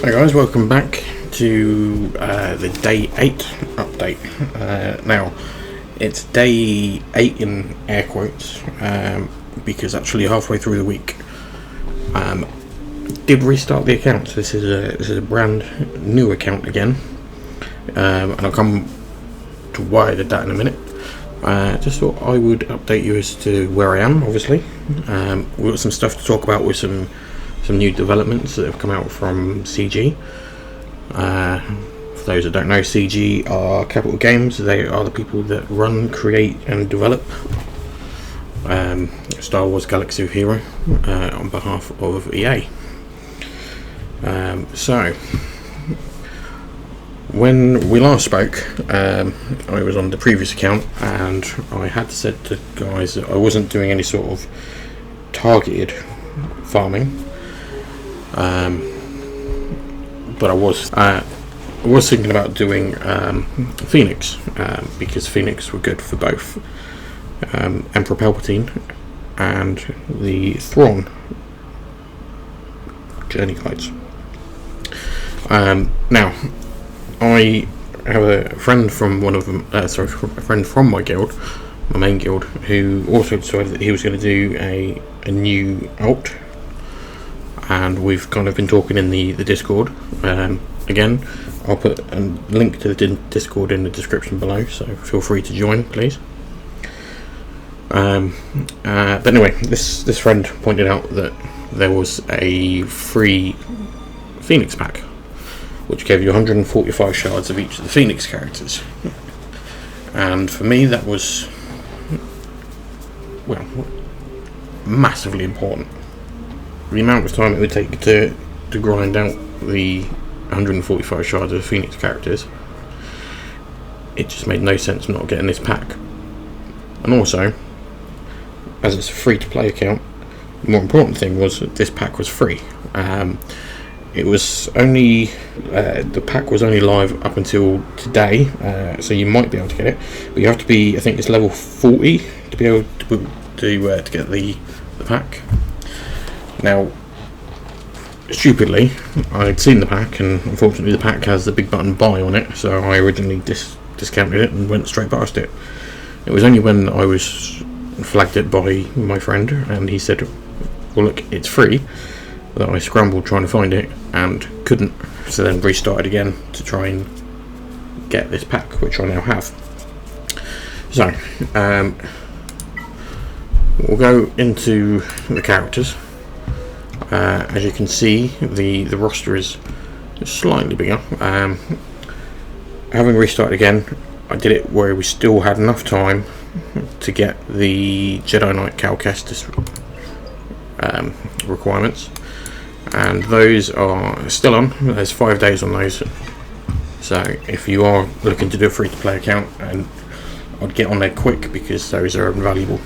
Hi guys, welcome back to the day 8 update. Now, it's day 8 in air quotes, because actually halfway through the week did restart the account. So this is a brand new account again, and I'll come to why I did that in a minute. Just thought I would update you as to where I am. Obviously, we've got some stuff to talk about with some new developments that have come out from CG. For those that don't know, CG are Capital Games. They are the people that run, create and develop Star Wars Galaxy of Hero on behalf of EA. So when we last spoke, I was on the previous account and I had said to guys that I wasn't doing any sort of targeted farming. But I was thinking about doing Phoenix, because Phoenix were good for both Emperor Palpatine and the Thrawn journey guides. Now, I have a friend from one of them. A friend from my guild, my main guild, who also decided that he was going to do a new alt. And we've kind of been talking in the Discord. Again, I'll put a link to the Discord in the description below, so feel free to join, please. But anyway, this friend pointed out that there was a free Phoenix pack, which gave you 145 shards of each of the Phoenix characters. And for me, that was, well, massively important. The amount of time it would take to grind out the 145 shards of Phoenix characters, it just made no sense not getting this pack. And also, as it's a free-to-play account, the more important thing was that this pack was free. It was only the pack was only live up until today, so you might be able to get it, but you have to be, I think it's level 40 to be able to get the pack. Now, stupidly, I'd seen the pack, and unfortunately the pack has the big button buy on it, so I originally discounted it and went straight past it. It was only when I was flagged it by my friend, and he said, well look, it's free, that I scrambled trying to find it, and couldn't, so then restarted again to try and get this pack, which I now have. So, we'll go into the characters. As you can see, the roster is slightly bigger. Having restarted again, I did it where we still had enough time to get the Jedi Knight Cal Kestis requirements, and those are still on. There's 5 days on those, so if you are looking to do a free-to-play account, and I'd get on there quick because those are invaluable.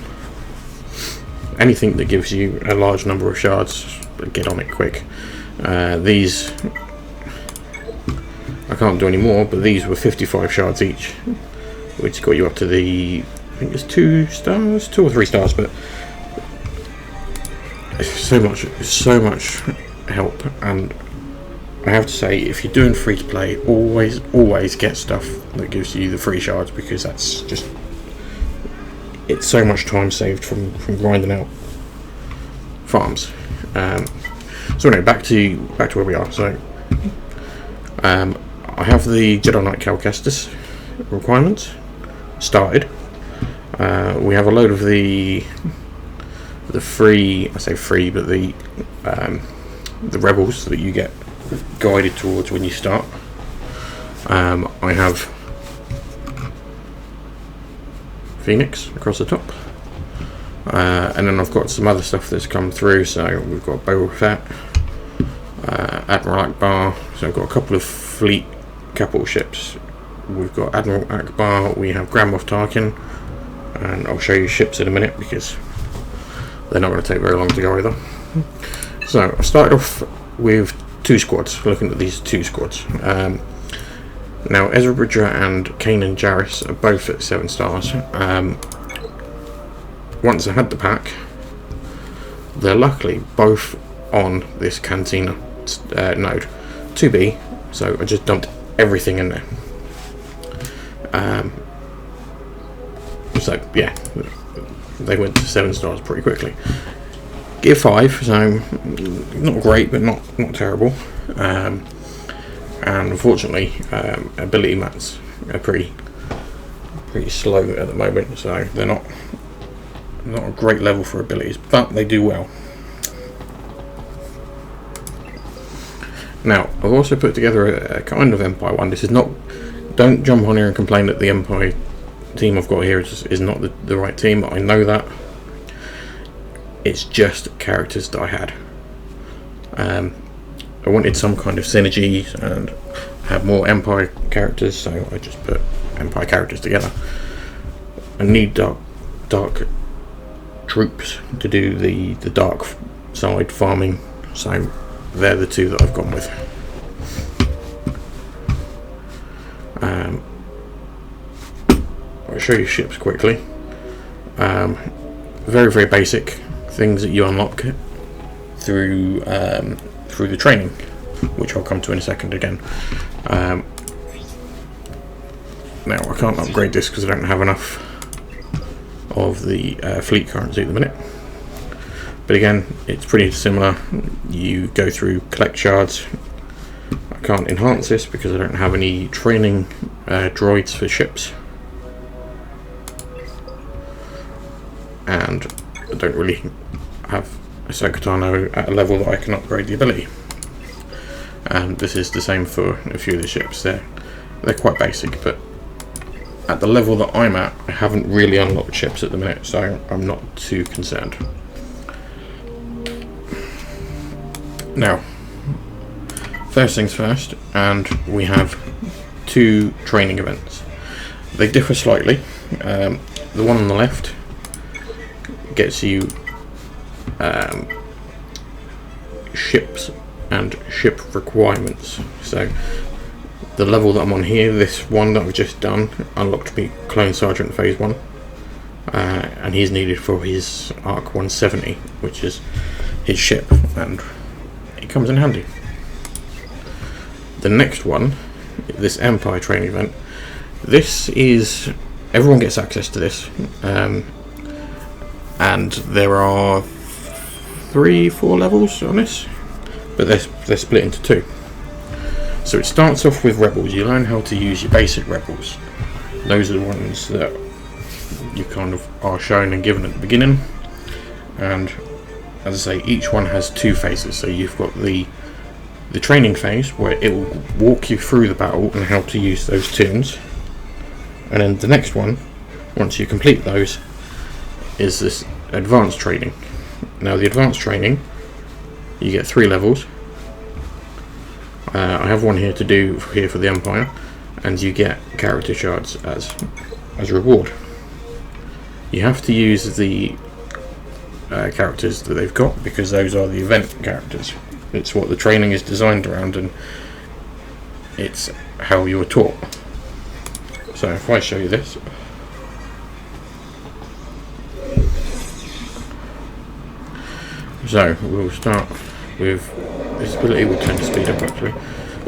Anything that gives you a large number of shards, get on it quick. These I can't do any more, but these were 55 shards each, which got you up to the, I think it's 2 or 3 stars, but it's so much help. And I have to say, if you're doing free to play, always get stuff that gives you the free shards, because that's just, it's so much time saved from grinding out farms. So anyway, back to where we are. So I have the Jedi Knight Cal Kestis requirements started. We have a load of the free, I say free, but the rebels that you get guided towards when you start. I have Phoenix across the top, and then I've got some other stuff that's come through. So we've got Boba Fett, Admiral Akbar, so I've got a couple of fleet capital ships. We've got Admiral Akbar, we have Grand Moff Tarkin, and I'll show you ships in a minute because they're not going to take very long to go either. So I started off with 2 squads, looking at these 2 squads. Now, Ezra Bridger and Kanan Jarrus are both at 7 stars. Once I had the pack, they're luckily both on this Cantina node. 2B, so I just dumped everything in there. So yeah, they went to 7 stars pretty quickly. Gear 5, so not great, but not terrible. And unfortunately, ability mats are pretty slow at the moment, so they're not a great level for abilities, but they do well. Now, I've also put together a kind of Empire one. This is not. Don't jump on here and complain that the Empire team I've got here is not the right team. I know that. It's just characters that I had. I wanted some kind of synergy and have more Empire characters, so I just put Empire characters together. I need dark troops to do the dark side farming, so they're the two that I've gone with. I'll show you ships quickly. Very basic things that you unlock through the training, which I'll come to in a second again. Now I can't upgrade this because I don't have enough of the fleet currency at the minute, but again it's pretty similar. You go through, collect shards. I can't enhance this because I don't have any training droids for ships, and I don't really have a Secretano at a level that I can upgrade the ability. And this is the same for a few of the ships. They're quite basic, but at the level that I'm at, I haven't really unlocked ships at the minute, so I'm not too concerned. Now, first things first, and we have 2 training events. They differ slightly. The one on the left gets you ships and ship requirements. So the level that I'm on here, this one that I've just done, unlocked me Clone Sergeant Phase 1, and he's needed for his Arc 170, which is his ship, and it comes in handy. The next one, this Empire training event, this is, everyone gets access to this, and there are 3-4 levels on this, but they're split into 2. So it starts off with Rebels. You learn how to use your basic Rebels. Those are the ones that you kind of are shown and given at the beginning, and as I say, each one has 2 phases. So you've got the training phase where it will walk you through the battle and how to use those tunes, and then the next one, once you complete those, is this advanced training. Now the advanced training, you get 3 levels. I have one here to do here for the Empire, and you get character shards as a reward. You have to use the characters that they've got, because those are the event characters. It's what the training is designed around, and it's how you're taught. So if I show you this, so we'll start with this ability. Will turn the speed up actually.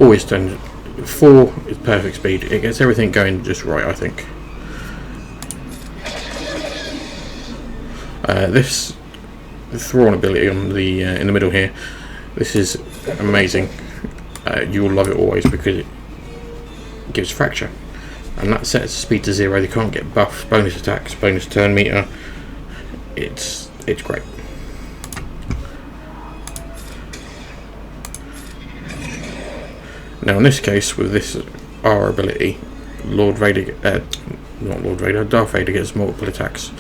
Always turn 4 is perfect speed. It gets everything going just right, I think. This Thrawn ability on the in the middle here, this is amazing. You'll love it always because it gives fracture, and that sets speed to 0. They can't get buff, bonus attacks, bonus turn meter. It's great. Now in this case, with this R ability, Darth Vader gets multiple attacks.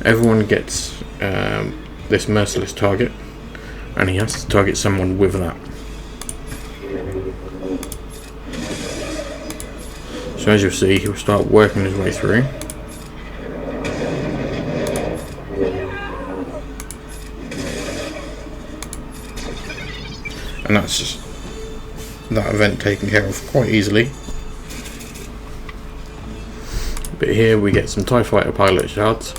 Everyone gets this merciless target, and he has to target someone with that. So as you'll see, he'll start working his way through. And that's just that event taken care of quite easily. But here we get some TIE Fighter pilot shards,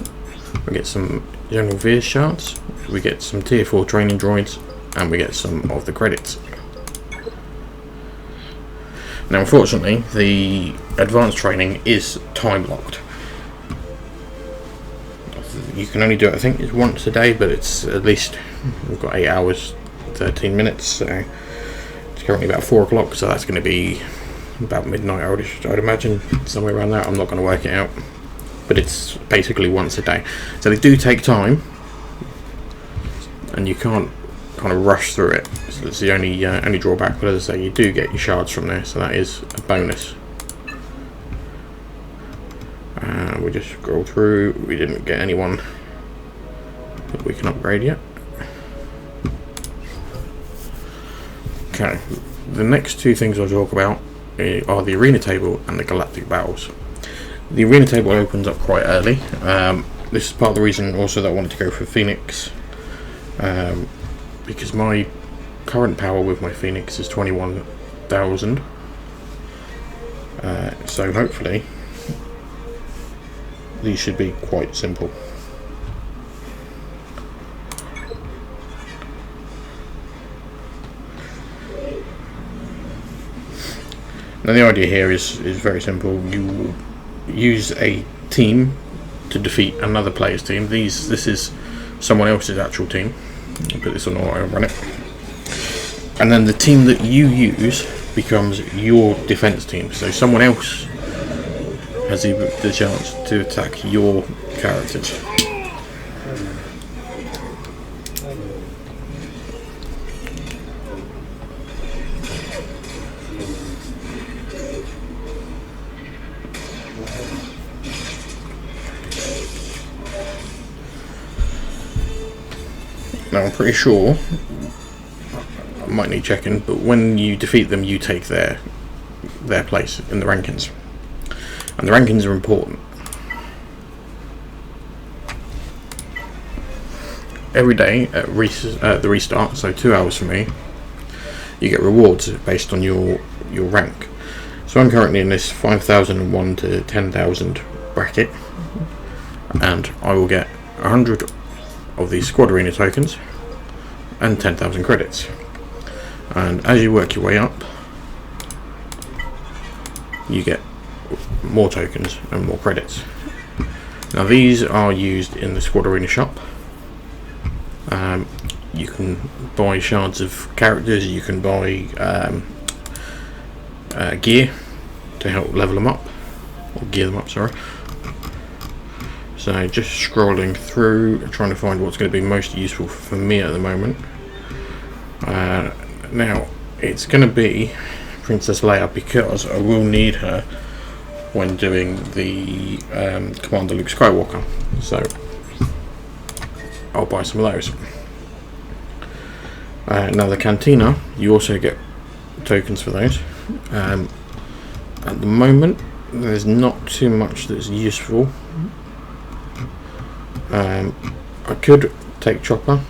we get some General Veers shards, we get some tier 4 training droids, and we get some of the credits. Now unfortunately the advanced training is time locked. You can only do it, I think it's once a day, but it's at least, we've got 8 hours 13 minutes, so it's currently about 4 o'clock, so that's going to be about midnight, I'd imagine, somewhere around that. I'm not going to work it out, but it's basically once a day. So they do take time, and you can't kind of rush through it. So it's the only drawback, but as I say, you do get your shards from there, so that is a bonus. We just scroll through, we didn't get anyone that we can upgrade yet. Okay, the next two things I'll talk about are the arena table and the galactic battles. The arena table opens up quite early. This is part of the reason also that I wanted to go for Phoenix, because my current power with my Phoenix is 21,000. So hopefully these should be quite simple. Now the idea here is very simple. You use a team to defeat another player's team. This is someone else's actual team. I'll put this on auto and run it. And then the team that you use becomes your defense team. So someone else has the chance to attack your characters. Now I'm pretty sure, I might need checking, but when you defeat them you take their place in the rankings. And the rankings are important. Every day at the restart, so 2 hours for me, you get rewards based on your rank. So I'm currently in this 5,001 to 10,000 bracket, and I will get 100 of these squad arena tokens and 10,000 credits. And as you work your way up, you get more tokens and more credits. Now these are used in the squad arena shop. You can buy shards of characters, you can buy gear to help level them up, or gear them up, sorry. So just scrolling through, trying to find what's going to be most useful for me at the moment. Now it's going to be Princess Leia, because I will need her when doing the Commander Luke Skywalker, so I'll buy some of those. Now the Cantina, you also get tokens for those. At the moment there's not too much that's useful. I could take Chopper,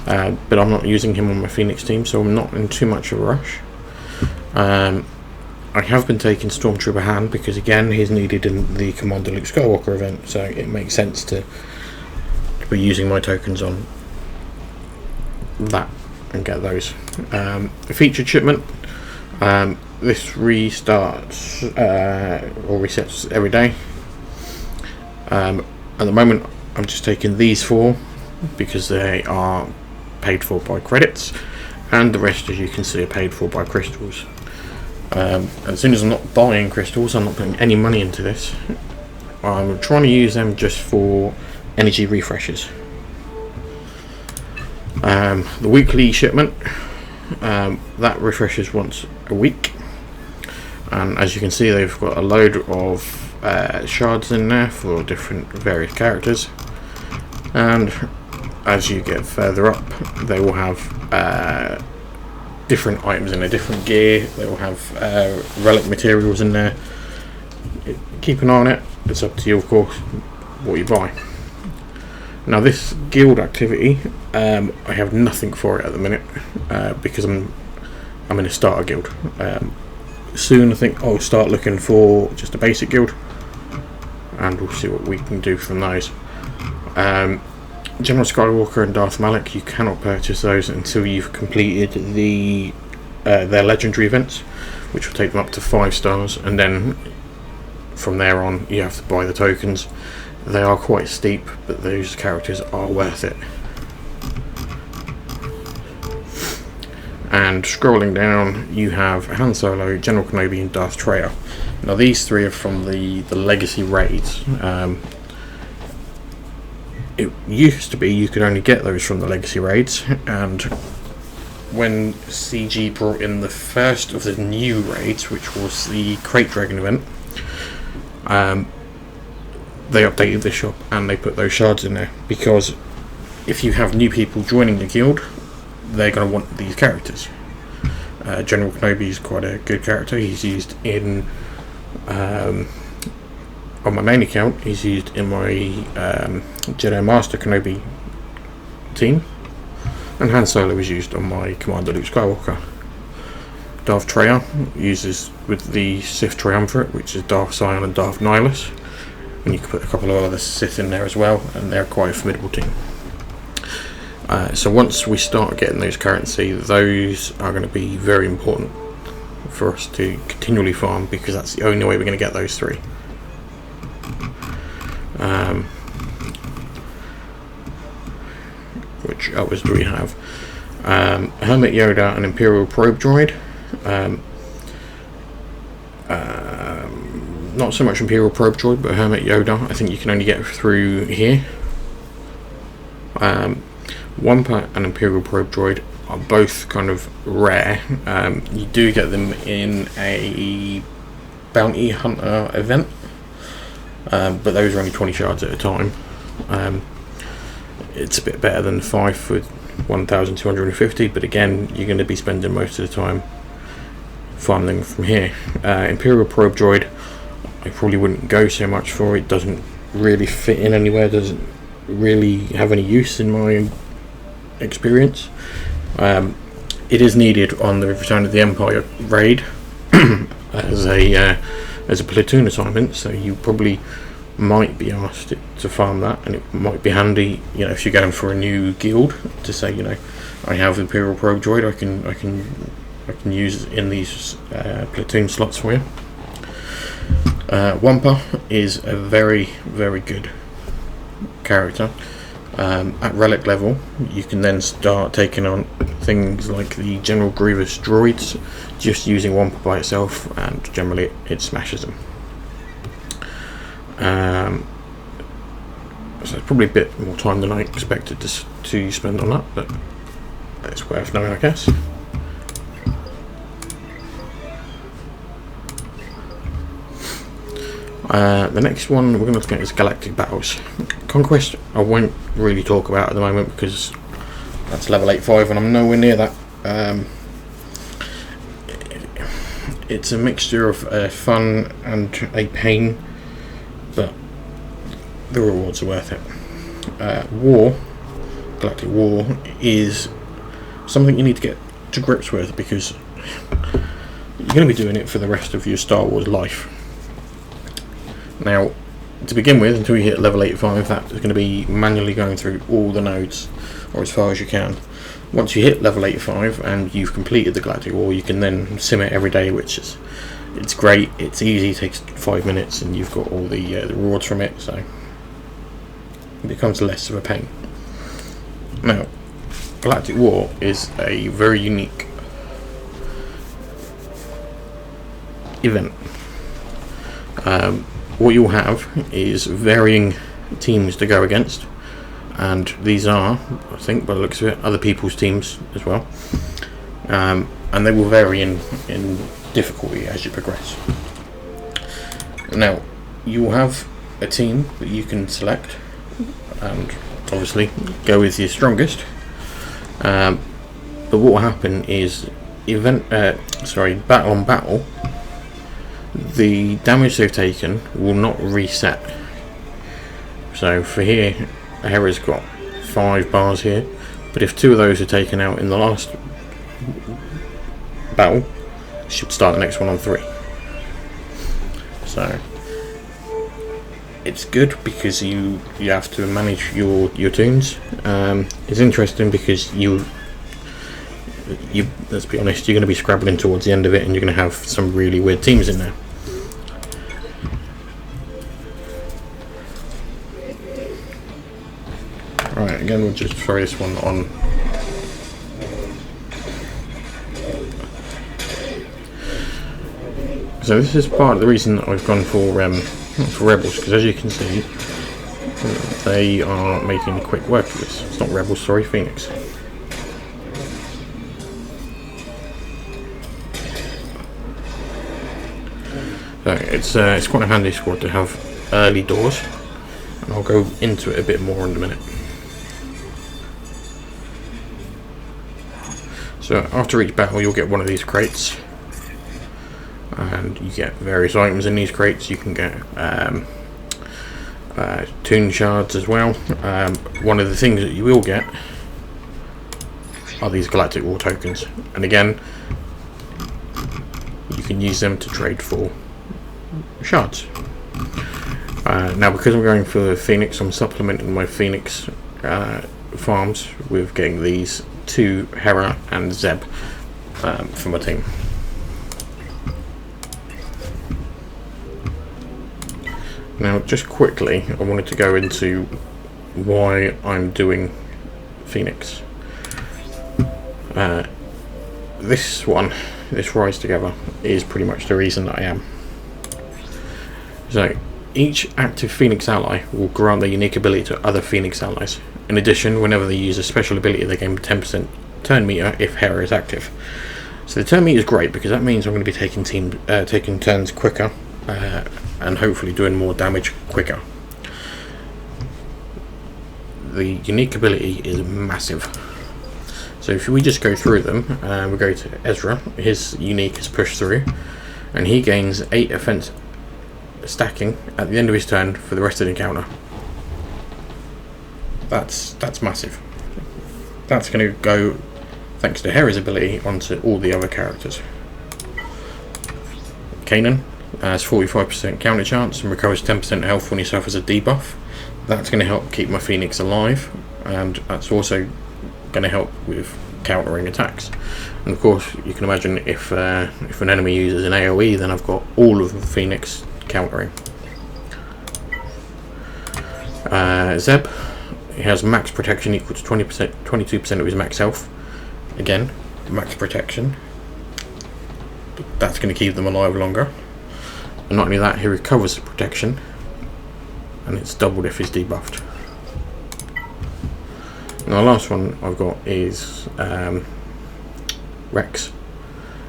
but I'm not using him on my Phoenix team, so I'm not in too much of a rush. I have been taking Stormtrooper Han because again he's needed in the Commander Luke Skywalker event, so it makes sense to be using my tokens on that and get those. Featured shipment, this restarts or resets every day. At the moment I'm just taking these 4 because they are paid for by credits, and the rest, as you can see, are paid for by crystals. As soon as I'm not buying crystals, I'm not putting any money into this. I'm trying to use them just for energy refreshes. The weekly shipment, that refreshes once a week, and as you can see they've got a load of shards in there for different various characters, and as you get further up they will have different items in there, different gear. They will have relic materials in there. Keep an eye on it. It's up to you, of course, what you buy. Now this guild activity, I have nothing for it at the minute because I'm in a starter guild. Soon I think I'll start looking for just a basic guild, and we'll see what we can do from those. General Skywalker and Darth Malak, you cannot purchase those until you've completed the their legendary events, which will take them up to 5 stars, and then from there on you have to buy the tokens. They are quite steep, but those characters are worth it. And scrolling down, you have Han Solo, General Kenobi, and Darth Traya. Now these 3 are from the legacy raids. It used to be you could only get those from the legacy raids, and when CG brought in the first of the new raids, which was the Crate Dragon event, they updated the shop and they put those shards in there, because if you have new people joining the guild, they're going to want these characters. General Kenobi is quite a good character. He's used in on my main account. He's used in my Jedi Master Kenobi team, and Han Solo is used on my Commander Luke Skywalker. Darth Traya uses with the Sith Triumvirate, which is Darth Sion and Darth Nihilus, and you can put a couple of other Sith in there as well, and they're quite a formidable team. So once we start getting those currency, those are going to be very important for us to continually farm, because that's the only way we're going to get those 3. Which others do we have? Hermit Yoda and Imperial Probe Droid. Not so much Imperial Probe Droid, but Hermit Yoda I think you can only get through here. Wampa and Imperial Probe Droid are both kind of rare. You do get them in a Bounty Hunter event, but those are only 20 shards at a time. It's a bit better than 5 for 1,250, but again, you're going to be spending most of the time farming from here. Imperial Probe Droid, I probably wouldn't go so much for. It doesn't really fit in anywhere, doesn't really have any use in my experience. It is needed on the Return of the Empire raid as a platoon assignment, so you probably might be asked to farm that, and it might be handy, if you're going for a new guild, to say, I have Imperial Probe Droid, I can use in these platoon slots for you. Wampa is a very, very good character. At relic level, you can then start taking on things like the General Grievous droids, just using Wampa by itself, and generally it smashes them. So it's probably a bit more time than I expected to spend on that, but it's worth knowing, I guess. The next one we're going to look at is Galactic Battles. Conquest I won't really talk about at the moment, because that's level 85 and I'm nowhere near that. It's a mixture of fun and a pain, but the rewards are worth it. Galactic War is something you need to get to grips with, because you're going to be doing it for the rest of your Star Wars life. Now, to begin with, until you hit level 85, that is going to be manually going through all the nodes, or as far as you can. Once you hit level 85 and you've completed the Galactic War, you can then sim it every day, which is it's great. It's easy, it takes 5 minutes, and you've got all the rewards from it, so it becomes less of a pain. Now, Galactic War is a very unique event. What you'll have is varying teams to go against, and these are, I think by the looks of it, other people's teams as well, and they will vary in difficulty as you progress. Now, you will have a team that you can select, and obviously go with your strongest, but what will happen is battle on battle, the damage they've taken will not reset. So for here, Hera's got 5 bars here, but if 2 of those are taken out in the last battle, she'll start the next one on 3. So it's good because you have to manage your tunes. It's interesting because let's be honest, you're going to be scrabbling towards the end of it, and you're going to have some really weird teams in there. Right, again, we'll just throw this one on. So this is part of the reason that I've gone for Rebels, because as you can see, they are making quick work of this. It's not Rebels, sorry, Phoenix. So it's quite a handy squad to have early doors, and I'll go into it a bit more in a minute. So after each battle, you'll get one of these crates, and you get various items in these crates. You can get toon shards as well. One of the things that you will get are these galactic war tokens, and again, you can use them to trade for shards. Now, because I'm going for Phoenix, I'm supplementing my Phoenix farms with getting these 2 Hera and Zeb for my team. Now, just quickly, I wanted to go into why I'm doing Phoenix. This Rise Together, is pretty much the reason that I am. So, each active Phoenix ally will grant their unique ability to other Phoenix allies. In addition, whenever they use a special ability, they gain 10% turn meter if Hera is active. So the turn meter is great, because that means I'm going to be taking turns quicker, and hopefully doing more damage quicker. The unique ability is massive. So if we just go through them, we go to Ezra. His unique is push through, and he gains 8 offense stacking at the end of his turn for the rest of the encounter. That's massive. That's going to go, thanks to Hera's ability, onto all the other characters. Kanan has 45% counter chance and recovers 10% health when he suffers a debuff. That's going to help keep my Phoenix alive, and that's also going to help with countering attacks. And of course, you can imagine if an enemy uses an AoE, then I've got all of the Phoenix countering. Zeb, he has max protection equal to 22% of his max health. Again, max protection. That's going to keep them alive longer. And not only that, he recovers the protection, and it's doubled if he's debuffed. Now, the last one I've got is Rex,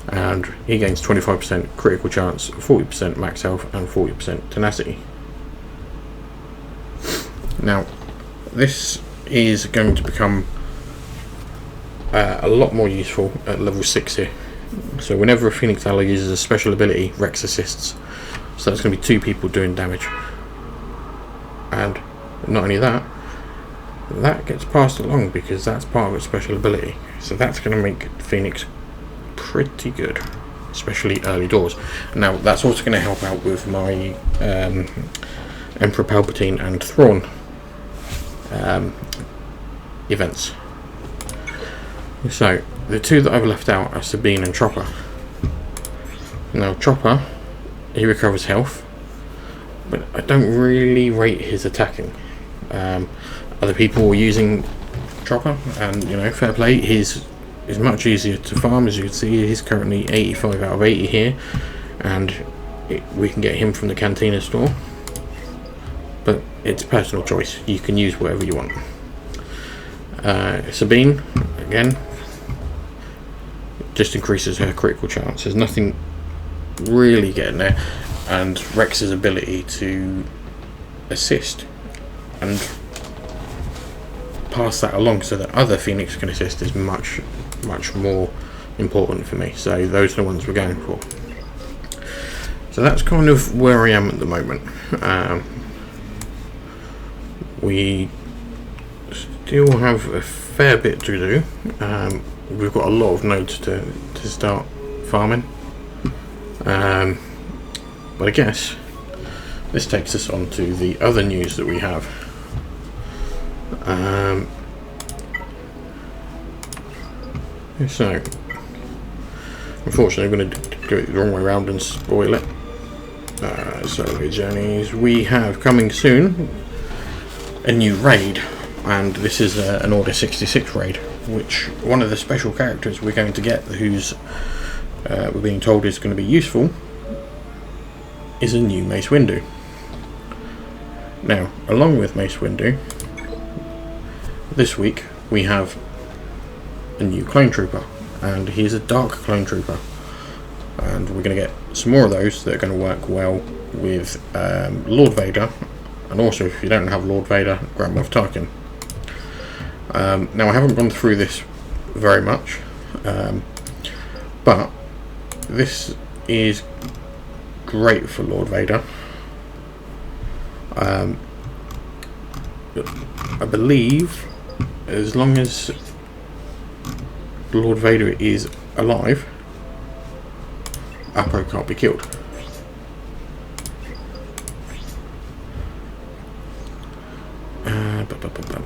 and he gains 25% critical chance, 40% max health, and 40% tenacity. Now, this is going to become a lot more useful at level 6 here. So whenever a Phoenix ally uses a special ability, Rex assists. So that's going to be 2 people doing damage. And not only that, that gets passed along because that's part of its special ability. So that's going to make Phoenix pretty good, especially early doors. Now, that's also going to help out with my Emperor Palpatine and Thrawn events. So the 2 that I've left out are Sabine and Chopper. Now, Chopper, he recovers health, but I don't really rate his attacking. Other people were using Chopper, and fair play. His is much easier to farm. As you can see, he's currently 85 out of 80 here, and we can get him from the Cantina store. But it's personal choice. You can use whatever you want. Sabine, again, just increases her critical chance. There's nothing really getting there, and Rex's ability to assist and pass that along so that other Phoenix can assist is much more important for me. So those are the ones we're going for. So that's kind of where I am at the moment. We still have a fair bit to do. We've got a lot of nodes to start farming, but I guess this takes us on to the other news that we have. So, unfortunately, I'm going to do it the wrong way around and spoil it. SWGOH Journeys. We have coming soon a new raid, and this is an Order 66 raid, which one of the special characters we're going to get, who's we're being told is going to be useful, is a new Mace Windu. Now, along with Mace Windu, this week we have a new clone trooper, and he's a dark clone trooper, and we're going to get some more of those that are going to work well with Lord Vader, and also, if you don't have Lord Vader, Grand Moff Tarkin. Now, I haven't gone through this very much, but this is great for Lord Vader. I believe as long as Lord Vader is alive, Apo can't be killed.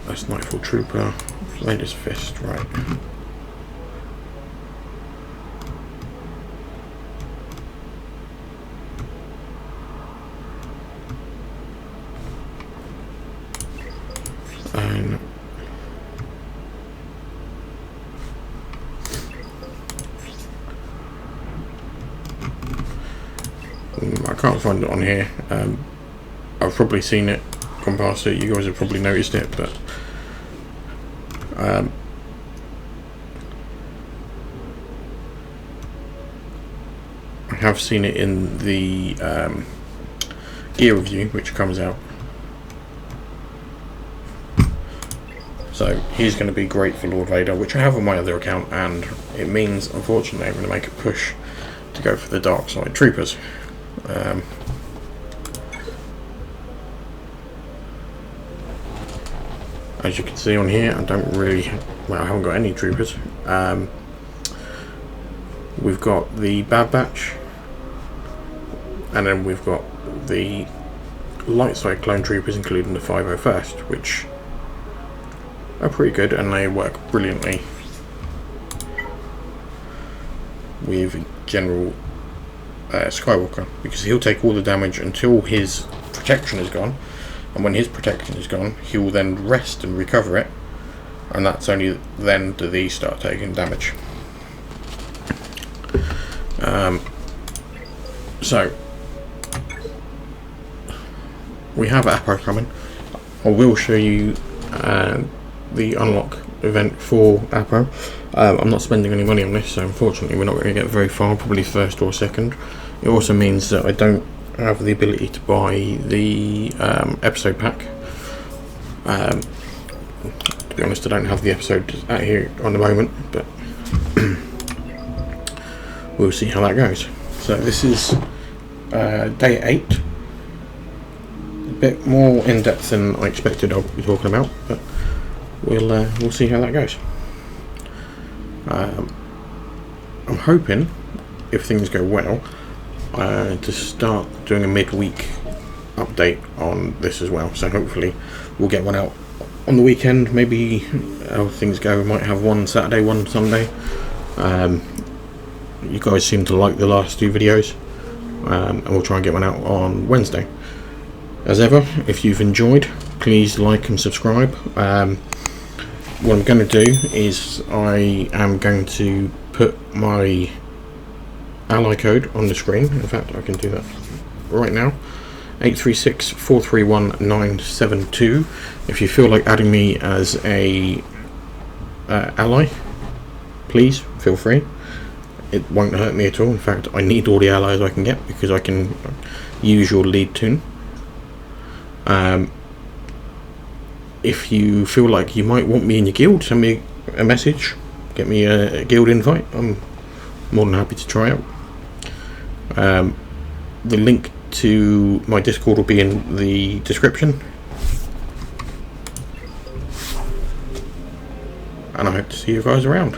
That's Nightfall Trooper, Latest Fist, right. And I can't find it on here. I've probably seen it, gone past it. You guys have probably noticed it, but I have seen it in the gear review, which comes out. So he's going to be great for Lord Vader, which I have on my other account, and it means, unfortunately, I'm going to make a push to go for the dark side troopers. As you can see on here, I haven't got any troopers. We've got the Bad Batch, and then we've got the light side clone troopers, including the 501st, which are pretty good, and they work brilliantly with General Skywalker, because he'll take all the damage until his protection is gone, and when his protection is gone, he will then rest and recover it, and that's only then do these start taking damage. So we have Apo coming. I will show you the unlock event for Apo. I'm not spending any money on this, so unfortunately we're not going to get very far, probably first or second. It also means that I don't have the ability to buy the episode pack. To be honest, I don't have the episode out here on the moment, but we'll see how that goes. So this is day 8. A bit more in depth than I expected I'll be talking about, but we'll see how that goes. I'm hoping, if things go well, to start doing a midweek update on this as well. So hopefully we'll get one out on the weekend. Maybe how things go, we might have one Saturday, one Sunday. You guys seem to like the last 2 videos, and we'll try and get one out on Wednesday. As ever, if you've enjoyed, please like and subscribe. What I'm going to do is I am going to put my ally code on the screen. In fact, I can do that right now. 836-431-972. If you feel like adding me as a ally, please feel free. It won't hurt me at all. In fact, I need all the allies I can get, because I can use your lead tune. If you feel like you might want me in your guild, send me a message, get me a guild invite. I'm more than happy to try out. The link to my Discord will be in the description, and I hope to see you guys around.